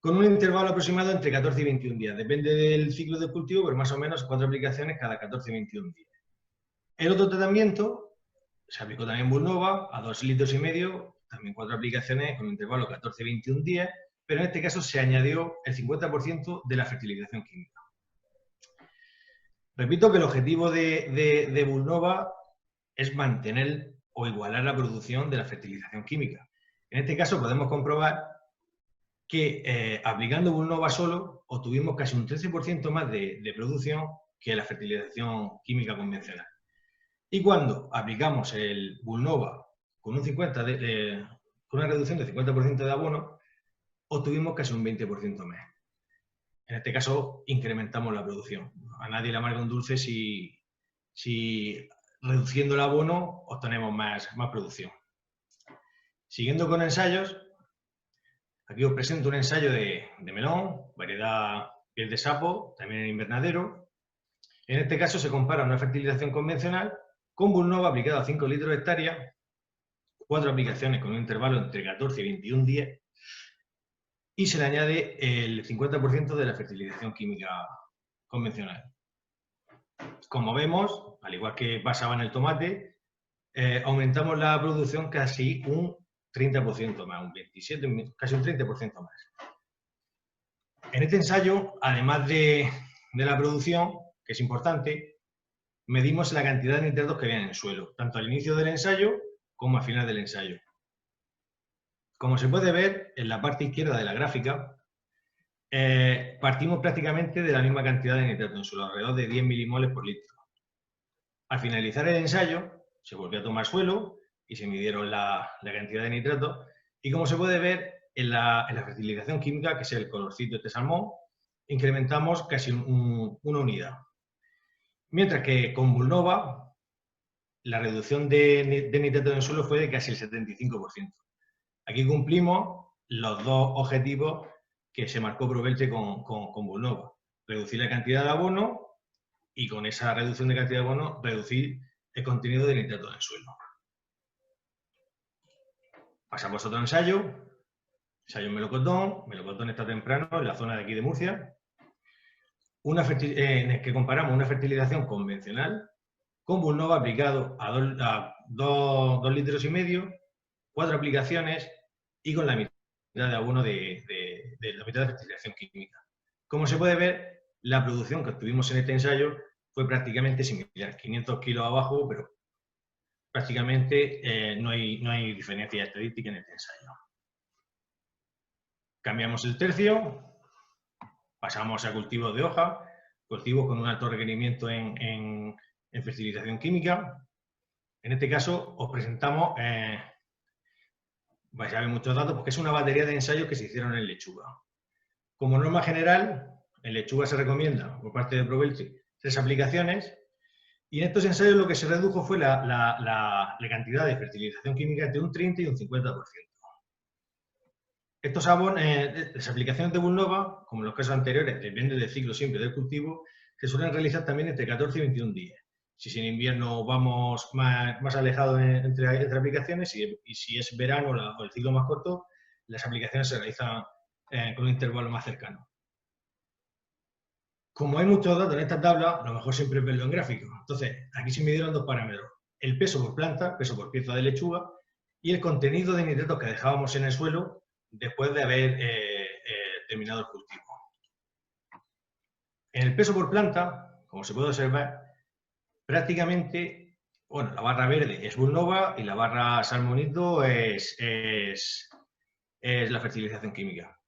con un intervalo aproximado entre 14 y 21 días. Depende del ciclo de cultivo, pero más o menos 4 aplicaciones cada 14 y 21 días. El otro tratamiento se aplicó también Bulnova a 2,5 litros, también 4 aplicaciones con un intervalo 14 y 21 días, pero en este caso se añadió el 50% de la fertilización química. Repito que el objetivo de Bulnova es mantener o igualar la producción de la fertilización química. En este caso podemos comprobar que aplicando Bulnova solo obtuvimos casi un 13% más de producción que la fertilización química convencional. Y cuando aplicamos el Bulnova con con una reducción de 50% de abono, obtuvimos casi un 20% más. En este caso, incrementamos la producción. A nadie le amarga un dulce si reduciendo el abono obtenemos más producción. Siguiendo con ensayos, aquí os presento un ensayo de melón, variedad piel de sapo, también en invernadero. En este caso se compara una fertilización convencional con Bulnova aplicada a 5 litros hectárea, 4 aplicaciones con un intervalo entre 14 y 21 días, y se le añade el 50% de la fertilización química convencional. Como vemos, al igual que pasaba en el tomate, aumentamos la producción casi un 30% más, casi un 30% más. En este ensayo, además de la producción, que es importante, medimos la cantidad de nitratos que había en el suelo, tanto al inicio del ensayo como al final del ensayo. Como se puede ver en la parte izquierda de la gráfica, partimos prácticamente de la misma cantidad de nitrato en suelo, alrededor de 10 milimoles por litro. Al finalizar el ensayo, se volvió a tomar suelo y se midieron la cantidad de nitrato. Y como se puede ver en la fertilización química, que es el colorcito este salmón, incrementamos casi una unidad. Mientras que con Bulnova, la reducción de nitrato en el suelo fue de casi el 75%. Aquí cumplimos los 2 objetivos que se marcó Provelte con Bulnova. Reducir la cantidad de abono y con esa reducción de cantidad de abono reducir el contenido de nitrato en el suelo. Pasamos a otro ensayo. Ensayo melocotón. Melocotón está temprano en la zona de aquí de Murcia. En el que comparamos una fertilización convencional con Bulnova aplicado a 2,5 litros, 4 aplicaciones y con la mitad de abono de la mitad de fertilización química. Como se puede ver, la producción que obtuvimos en este ensayo fue prácticamente similar, 500 kilos abajo, pero prácticamente no hay diferencia estadística en este ensayo. Cambiamos el tercio, pasamos a cultivos de hoja, cultivos con un alto requerimiento en fertilización química. En este caso os presentamos, vais a ver muchos datos, porque es una batería de ensayos que se hicieron en lechuga. Como norma general, en lechuga se recomienda, por parte de Provelte, 3 aplicaciones, y en estos ensayos lo que se redujo fue la cantidad de fertilización química entre un 30 y un 50%. Las aplicaciones de Bulnova, como en los casos anteriores, depende del ciclo siempre del cultivo, se suelen realizar también entre 14 y 21 días. Si en invierno vamos más alejados entre aplicaciones y si es verano o el ciclo más corto, las aplicaciones se realizan con un intervalo más cercano. Como hay muchos datos en esta tabla, lo mejor siempre es verlo en gráfico. Entonces, aquí se midieron 2 parámetros. El peso por planta, peso por pieza de lechuga, y el contenido de nitratos que dejábamos en el suelo después de haber determinado el cultivo. En el peso por planta, como se puede observar, prácticamente, bueno, la barra verde es Bulnova y la barra salmonito es la fertilización química.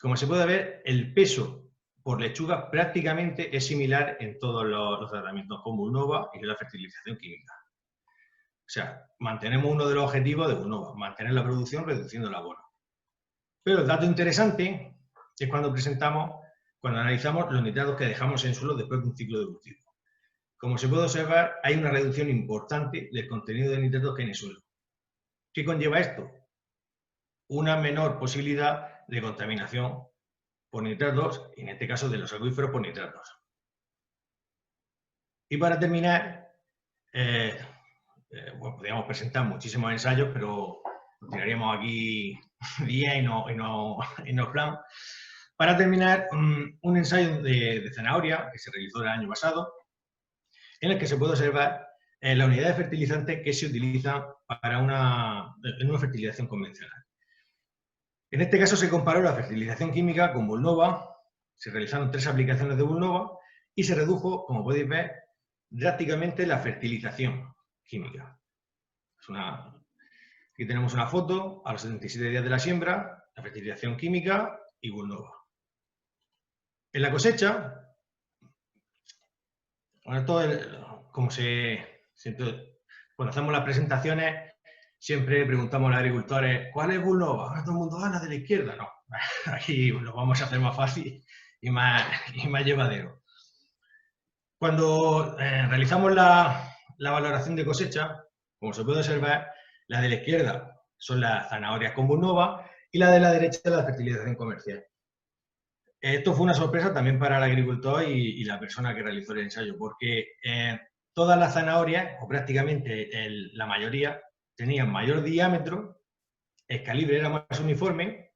Como se puede ver, el peso por lechuga prácticamente es similar en todos los tratamientos con Bulnova y la fertilización química. O sea, mantenemos uno de los objetivos de Bulnova, mantener la producción reduciendo el abono. Pero el dato interesante es cuando analizamos los nitratos que dejamos en suelo después de un ciclo de cultivo. Como se puede observar, hay una reducción importante del contenido de nitratos que hay en el suelo. ¿Qué conlleva esto? Una menor posibilidad de contaminación por nitratos, y en este caso de los acuíferos por nitratos. Y para terminar, bueno, podríamos presentar muchísimos ensayos, pero tiraríamos aquí días y no plan. Para terminar, un ensayo de zanahoria que se realizó el año pasado, en el que se puede observar la unidad de fertilizante que se utiliza para en una fertilización convencional. En este caso se comparó la fertilización química con Bulnova, se realizaron 3 aplicaciones de Bulnova y se redujo, como podéis ver, drásticamente la fertilización química. Aquí tenemos una foto a los 77 días de la siembra, la fertilización química y Bulnova. En la cosecha, bueno, cuando hacemos las presentaciones, siempre preguntamos a los agricultores, ¿cuál es Bulnova? Todo el mundo gana de la izquierda. No, aquí lo vamos a hacer más fácil y más llevadero. Cuando realizamos la valoración de cosecha, como se puede observar, la de la izquierda son las zanahorias con Bulnova y la de la derecha la fertilización comercial. Esto fue una sorpresa también para el agricultor y la persona que realizó el ensayo, porque todas las zanahorias, o prácticamente la mayoría, tenían mayor diámetro, el calibre era más uniforme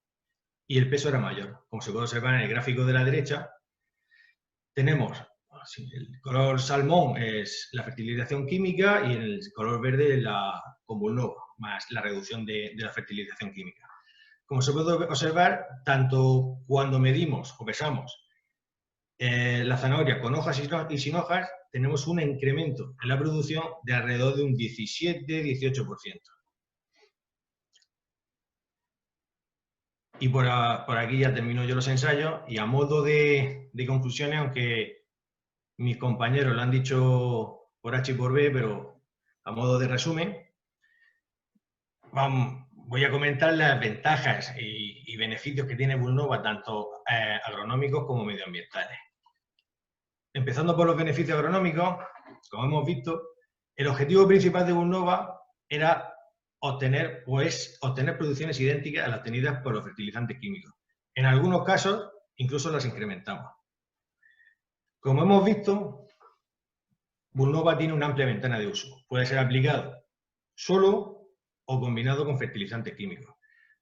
y el peso era mayor. Como se puede observar en el gráfico de la derecha, tenemos el color salmón es la fertilización química y el color verde con Bulnova, más la reducción de la fertilización química. Como se puede observar, tanto cuando medimos o pesamos la zanahoria con hojas y sin hojas, tenemos un incremento en la producción de alrededor de un 17-18%. Y por aquí ya termino yo los ensayos y a modo de conclusiones, aunque mis compañeros lo han dicho por H y por B, pero a modo de resumen, voy a comentar las ventajas y beneficios que tiene Bulnova, tanto agronómicos como medioambientales. Empezando por los beneficios agronómicos, como hemos visto, el objetivo principal de Bulnova era obtener producciones idénticas a las obtenidas por los fertilizantes químicos. En algunos casos, incluso las incrementamos. Como hemos visto, Bulnova tiene una amplia ventana de uso. Puede ser aplicado solo o combinado con fertilizantes químicos.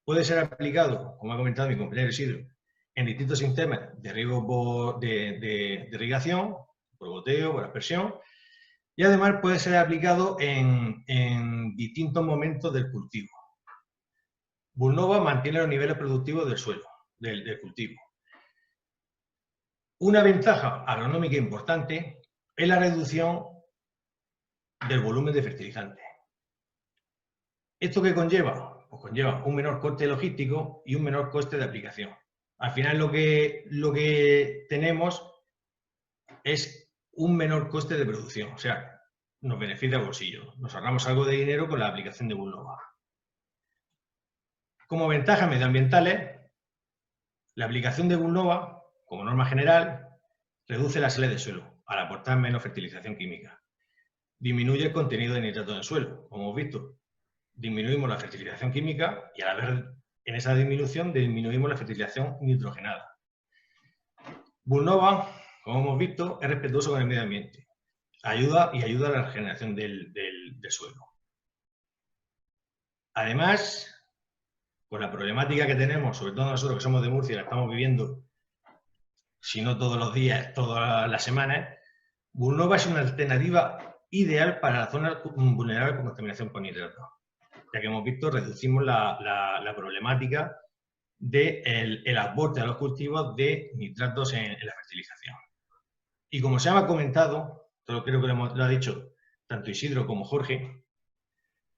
Puede ser aplicado, como ha comentado mi compañero Isidro, en distintos sistemas de riego de irrigación, por goteo, por aspersión, y además puede ser aplicado en distintos momentos del cultivo. Bulnova mantiene los niveles productivos del suelo, del cultivo. Una ventaja agronómica importante es la reducción del volumen de fertilizantes. ¿Esto qué conlleva? Pues conlleva un menor coste logístico y un menor coste de aplicación. Al final lo que tenemos es un menor coste de producción, o sea, nos beneficia el bolsillo. Nos ahorramos algo de dinero con la aplicación de Bulnova. Como ventajas medioambientales, la aplicación de Bulnova, como norma general, reduce la salida de suelo al aportar menos fertilización química. Disminuye el contenido de nitrato en el suelo, como hemos visto. Disminuimos la fertilización química y a la vez en esa disminución disminuimos la fertilización nitrogenada. Bulnova, como hemos visto, es respetuoso con el medio ambiente. Ayuda a la regeneración del suelo. Además, con la problemática que tenemos, sobre todo nosotros que somos de Murcia, la estamos viviendo, si no todos los días, todas las semanas, Bulnova es una alternativa ideal para las zonas vulnerables por contaminación por nitrato. Ya que hemos visto, reducimos la problemática del aporte a los cultivos de nitratos en la fertilización. Y como se ha comentado, creo que lo ha dicho tanto Isidro como Jorge,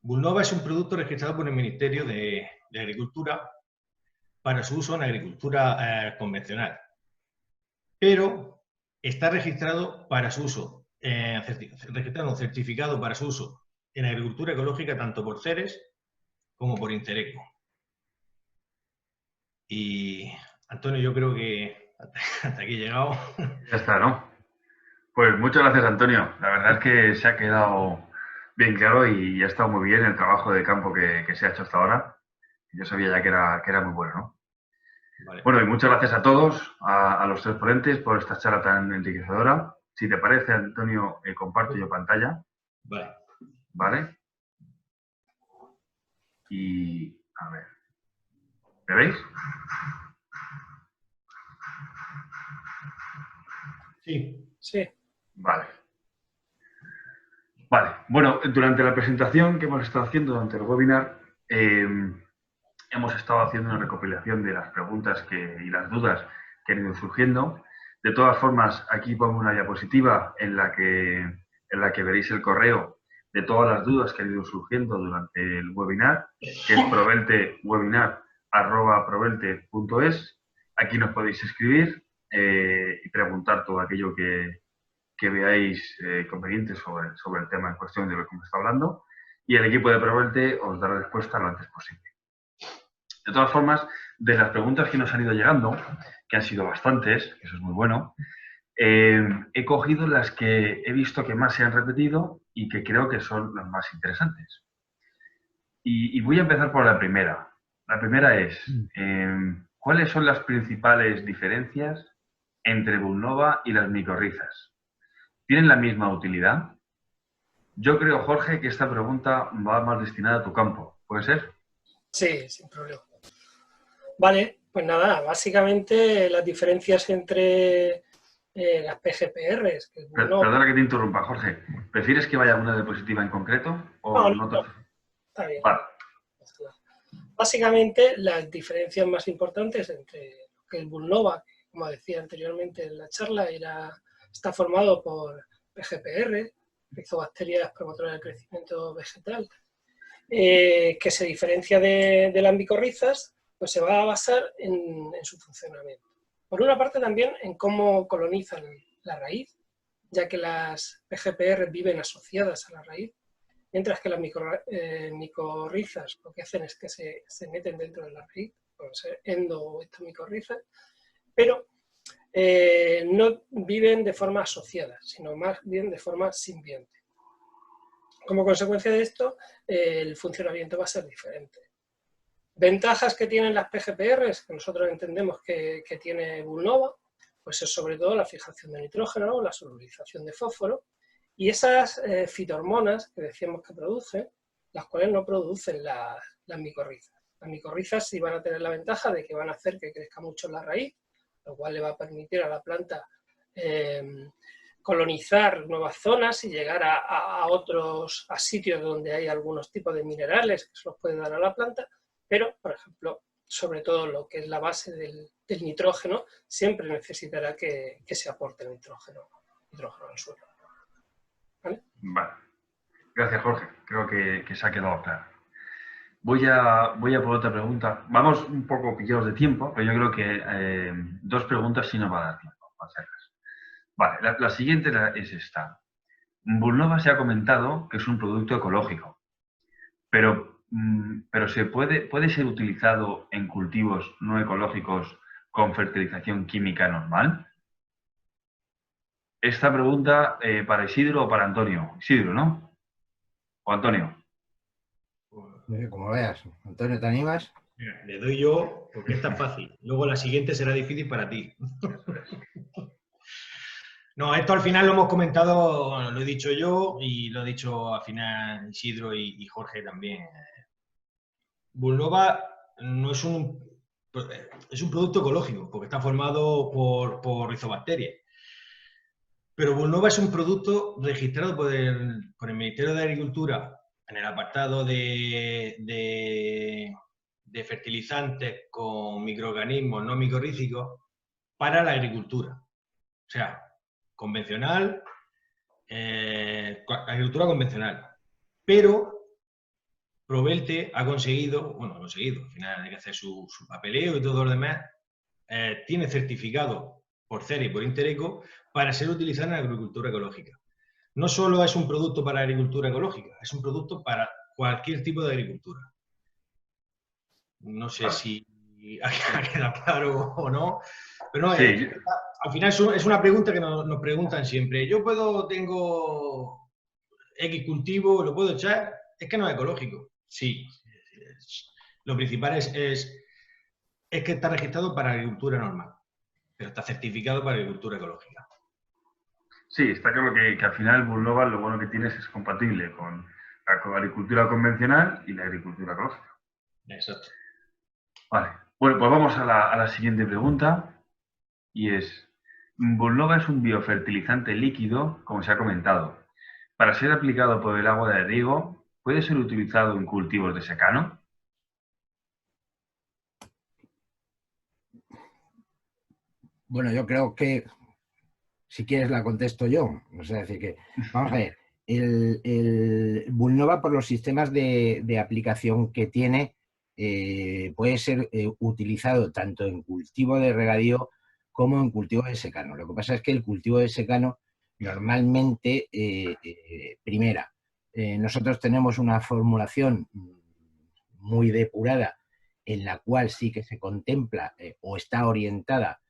Bulnova es un producto registrado por el Ministerio de Agricultura para su uso en agricultura convencional, pero está registrado para su uso, certificado para su uso en agricultura ecológica tanto por CERES como por Intereco. Y Antonio, yo creo que hasta aquí he llegado. Ya está, ¿no? Pues muchas gracias, Antonio. La verdad es que se ha quedado bien claro y ha estado muy bien el trabajo de campo que se ha hecho hasta ahora. Yo sabía ya que era muy bueno, ¿no? Vale. Bueno, y muchas gracias a todos, a los tres ponentes, por esta charla tan enriquecedora. Si te parece, Antonio, comparto yo pantalla. Vale. ¿Vale? Y, a ver, ¿me veis? Sí. Sí. Vale. Vale, bueno, durante la presentación que hemos estado haciendo, durante el webinar, hemos estado haciendo una recopilación de las preguntas y las dudas que han ido surgiendo. De todas formas, aquí pongo una diapositiva en la que veréis el correo de todas las dudas que han ido surgiendo durante el webinar, que es provelte@provelte.es. Aquí nos podéis escribir y preguntar todo aquello que veáis conveniente sobre el tema en cuestión de lo que hemos estado hablando, y el equipo de Provelte os dará respuesta lo antes posible. De todas formas, de las preguntas que nos han ido llegando, que han sido bastantes, que eso es muy bueno, he cogido las que he visto que más se han repetido y que creo que son las más interesantes. Y voy a empezar por la primera. La primera es, ¿cuáles son las principales diferencias entre Bulnova y las micorrizas? ¿Tienen la misma utilidad? Yo creo, Jorge, que esta pregunta va más destinada a tu campo. ¿Puede ser? Sí, sin problema. Vale, pues nada, básicamente las diferencias entre las PGPRs... Perdona que te interrumpa, Jorge. ¿Prefieres que vaya una diapositiva en concreto? O no, está bien. Vale. Básicamente, las diferencias más importantes entre que el Bulnova, como decía anteriormente en la charla, está formado por PGPR, rizobacterias promotoras del crecimiento vegetal, que se diferencia de las micorrizas, pues se va a basar en su funcionamiento. Por una parte también en cómo colonizan la raíz, ya que las PGPR viven asociadas a la raíz, mientras que las micorrizas lo que hacen es que se meten dentro de la raíz, pueden ser endo o micorrizas, pero no viven de forma asociada, sino más bien de forma simbionte. Como consecuencia de esto, el funcionamiento va a ser diferente. Ventajas que tienen las PGPRs, que nosotros entendemos que tiene Bulnova, pues es sobre todo la fijación de nitrógeno, la solubilización de fósforo, y esas fitohormonas que decíamos que producen, las cuales no producen las micorrizas. Las micorrizas sí van a tener la ventaja de que van a hacer que crezca mucho la raíz, lo cual le va a permitir a la planta colonizar nuevas zonas y llegar a sitios donde hay algunos tipos de minerales que se los puede dar a la planta, pero, por ejemplo, sobre todo lo que es la base del nitrógeno, siempre necesitará que se aporte el nitrógeno al suelo. ¿Vale? Vale. Gracias, Jorge. Creo que se ha quedado claro. Voy a por otra pregunta. Vamos un poco pillados de tiempo, pero yo creo que 2 preguntas sí nos va a dar tiempo para hacerlas. Vale, la siguiente es esta. Bulnova se ha comentado que es un producto ecológico, pero se puede ser utilizado en cultivos no ecológicos con fertilización química normal. Esta pregunta para Isidro o para Antonio. Isidro, ¿no? ¿O Antonio? Como veas. Antonio, ¿te animas? Mira, le doy yo porque es tan fácil. Luego la siguiente será difícil para ti. No, esto al final lo hemos comentado, lo he dicho yo y lo he dicho al final Isidro y Jorge también. Bulnova no es un producto ecológico porque está formado por rizobacterias. Pero Bulnova es un producto registrado por el Ministerio de Agricultura en el apartado de de fertilizantes con microorganismos no micorrízicos para la agricultura. O sea, convencional, agricultura convencional. Pero Provelte ha conseguido, al final hay que hacer su papeleo y todo lo demás, tiene certificado por CERA y por Intereco para ser utilizado en la agricultura ecológica. No solo es un producto para la agricultura ecológica, es un producto para cualquier tipo de agricultura. No sé si ha quedado claro o no, pero no, Sí. al final es una pregunta que nos preguntan siempre. Tengo X cultivo, ¿lo puedo echar? Es que no es ecológico. Sí. Lo principal es que está registrado para agricultura normal, pero está certificado para agricultura ecológica. Sí, está claro que al final Bulnova lo bueno que tiene es compatible con la agricultura convencional y la agricultura ecológica. Exacto. Vale. Bueno, pues vamos a la siguiente pregunta y es, Bulnova es un biofertilizante líquido, como se ha comentado. Para ser aplicado por el agua de riego, ¿puede ser utilizado en cultivos de secano? Bueno, yo creo que, si quieres, la contesto yo. O sea, es decir que, vamos a ver, el Bulnova, por los sistemas de aplicación que tiene, puede ser utilizado tanto en cultivo de regadío como en cultivo de secano. Lo que pasa es que el cultivo de secano normalmente, primera, nosotros tenemos una formulación muy depurada en la cual sí que se contempla o está orientada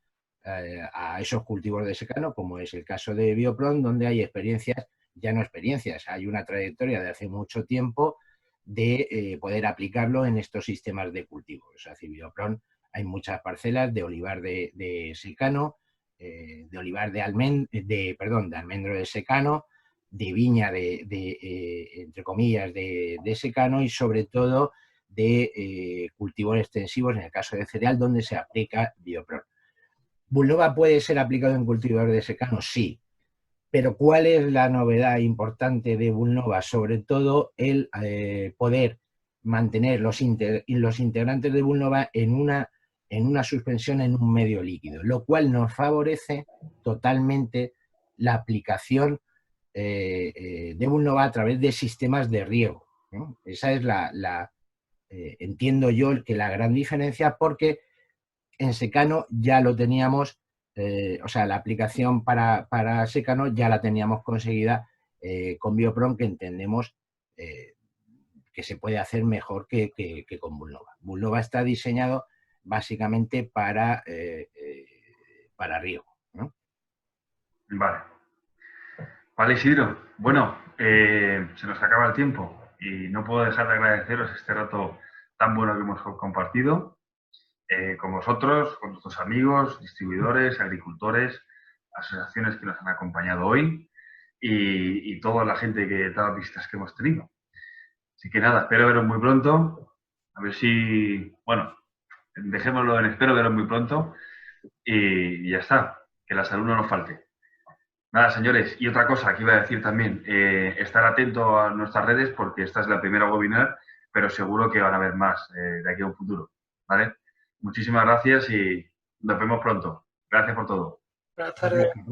a esos cultivos de secano, como es el caso de Biopron, donde hay experiencias, ya no experiencias, hay una trayectoria de hace mucho tiempo de poder aplicarlo en estos sistemas de cultivo. O sea, en Biopron hay muchas parcelas de olivar de secano, de olivar de almendro de secano, de viña entre comillas, de secano y sobre todo de cultivos extensivos, en el caso de cereal, donde se aplica Biopron. ¿Bulnova puede ser aplicado en cultivos de secano? Sí. Pero ¿cuál es la novedad importante de Bulnova? Sobre todo el poder mantener los integrantes de Bulnova en una suspensión en un medio líquido, lo cual nos favorece totalmente la aplicación de Bulnova a través de sistemas de riego, ¿no? Esa es entiendo yo, que la gran diferencia, porque en secano ya lo teníamos, o sea, la aplicación para secano ya la teníamos conseguida con Biopron, que entendemos que se puede hacer mejor que con Bulnova. Bulnova está diseñado básicamente para riego, ¿no? Vale. Vale, Isidro. Bueno, se nos acaba el tiempo y no puedo dejar de agradeceros este rato tan bueno que hemos compartido con vosotros, con nuestros amigos, distribuidores, agricultores, asociaciones que nos han acompañado hoy y toda la gente todas las visitas que hemos tenido. Así que nada, espero veros muy pronto. A ver si, bueno, dejémoslo en espero veros muy pronto y ya está, que la salud no nos falte. Nada, señores, y otra cosa que iba a decir también, estar atento a nuestras redes porque esta es la primera webinar, pero seguro que van a haber más de aquí a un futuro, ¿vale? Muchísimas gracias y nos vemos pronto. Gracias por todo. Buenas tardes.